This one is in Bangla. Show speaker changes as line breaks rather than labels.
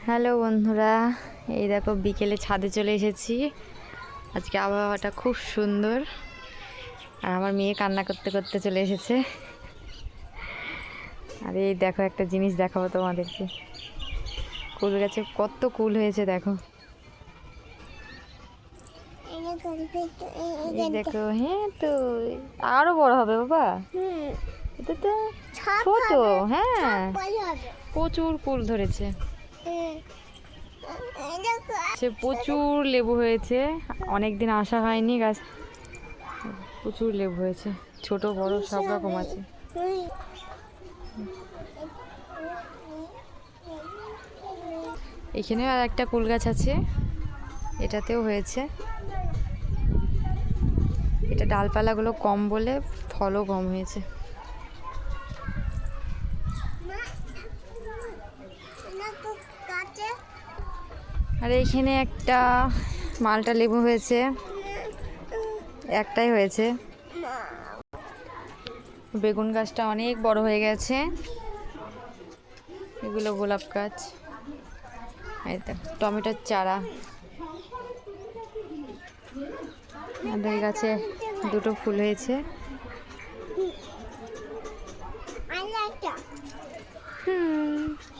হ্যালো বন্ধুরা, এই দেখো বিকেলে ছাদে চলে এসেছি। আজকে আবহাওয়াটা খুব সুন্দর আর আমার মেয়ে কান্না করতে করতে চলে এসেছে। আর এই দেখো একটা জিনিস দেখাবো তোমাদেরকে। কুল গাছে কত কুল হয়েছে দেখো। এই দেখো, হ্যাঁ তো আরো বড় হবে বাবা। এটা তো ছোট, হ্যাঁ প্রচুর কুল ধরেছে। প্রচুর লেবু হয়েছে, অনেকদিন আসা হয়নি গাছ। প্রচুর লেবু হয়েছে, ছোট বড় সব রকম আছে। এখানে আর একটা কুল গাছ আছে, এটাতেও হয়েছে। এটা ডালপালাগুলো কম বলে ফলও কম হয়েছে। আর এইখানে একটা মালটা লেবু হয়েছে, একটাই হয়েছে। বেগুন গাছটা অনেক বড় হয়ে গেছে। এগুলো গোলাপ গাছ। এই তো টমেটোর চারা। আমাদের গাছে দুটো ফুল হয়েছে।